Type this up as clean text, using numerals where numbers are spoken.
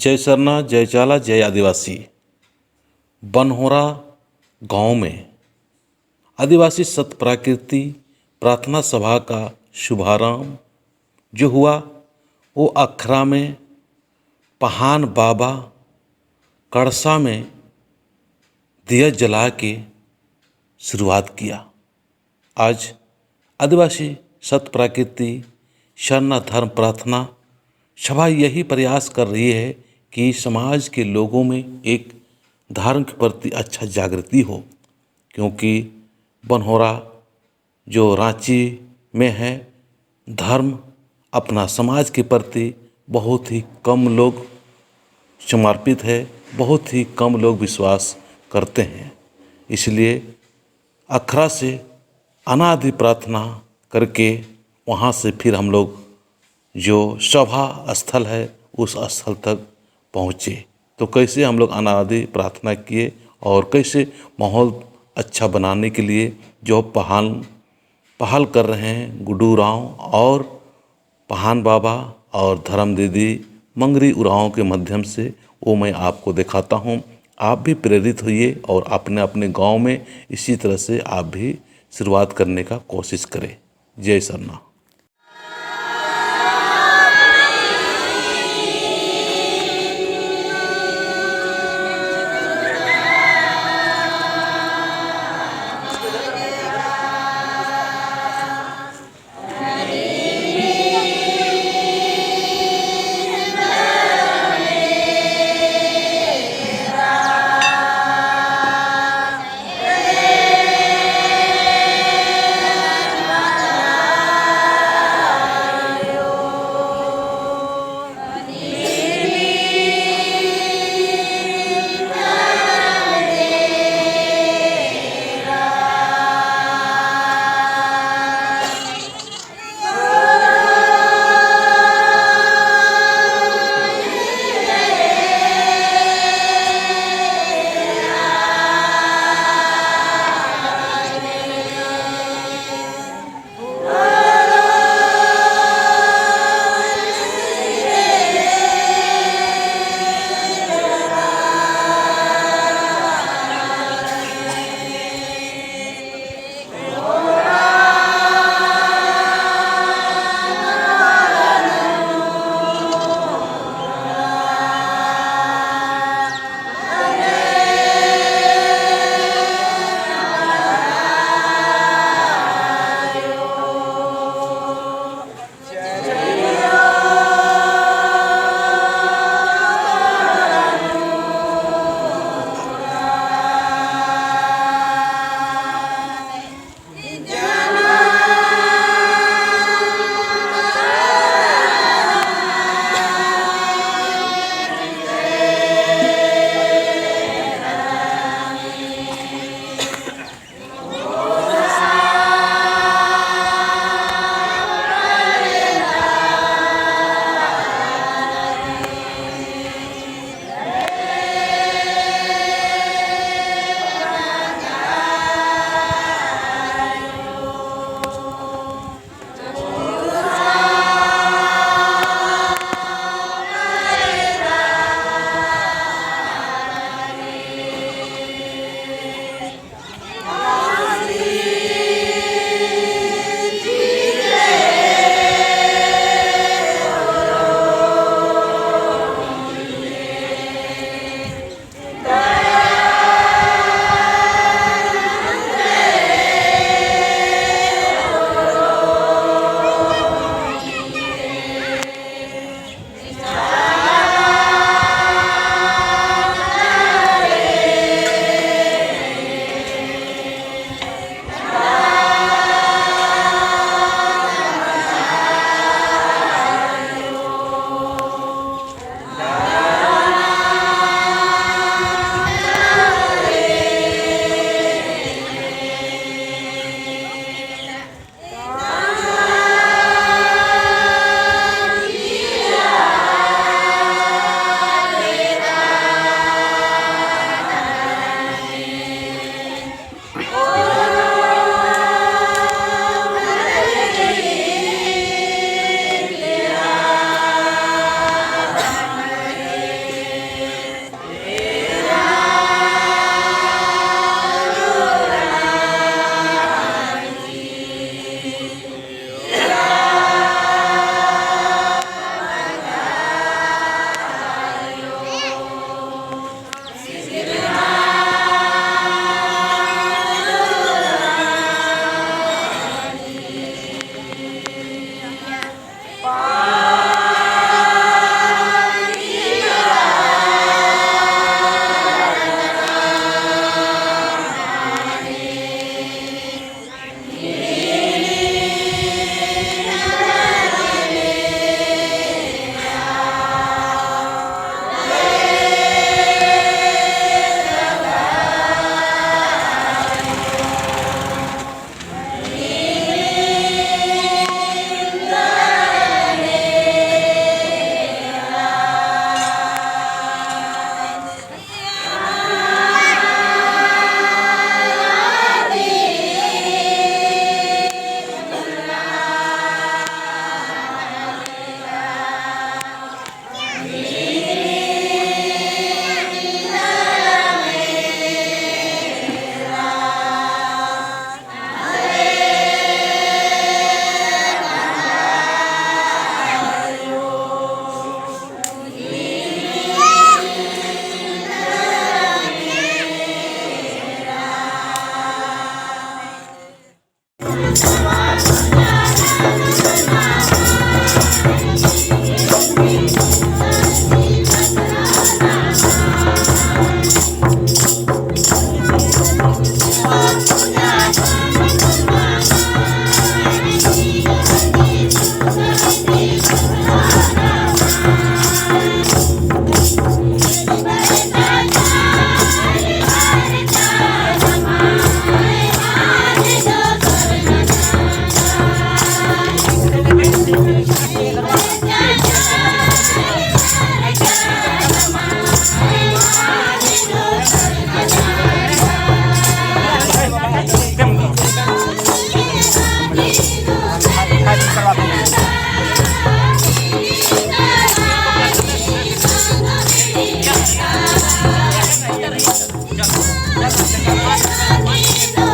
जय सरना, जय चाला, जय आदिवासी। बनहोरा गांव में आदिवासी सत प्राकृति प्रार्थना सभा का शुभारंभ जो हुआ वो अखरा में पहान बाबा कड़सा में दिया जला के शुरुआत किया। आज आदिवासी सत प्राकृति शरणा धर्म प्रार्थना सभा यही प्रयास कर रही है कि समाज के लोगों में एक धर्म के प्रति अच्छा जागृति हो, क्योंकि बनहोरा जो रांची में है, धर्म अपना समाज के प्रति बहुत ही कम लोग समर्पित है, बहुत ही कम लोग विश्वास करते हैं। इसलिए अखरा से अनादि प्रार्थना करके वहाँ से फिर हम लोग जो सभा स्थल है उस स्थल तक पहुँचे। तो कैसे हम लोग अनादि प्रार्थना किए और कैसे माहौल अच्छा बनाने के लिए जो पहल कर रहे हैं गुड्डू राव और पहान बाबा और धर्म दीदी मंगरी उरांव के माध्यम से, वो मैं आपको दिखाता हूँ। आप भी प्रेरित होइए और अपने अपने गांव में इसी तरह से आप भी शुरुआत करने का कोशिश करें। जय सरना। बघाली ना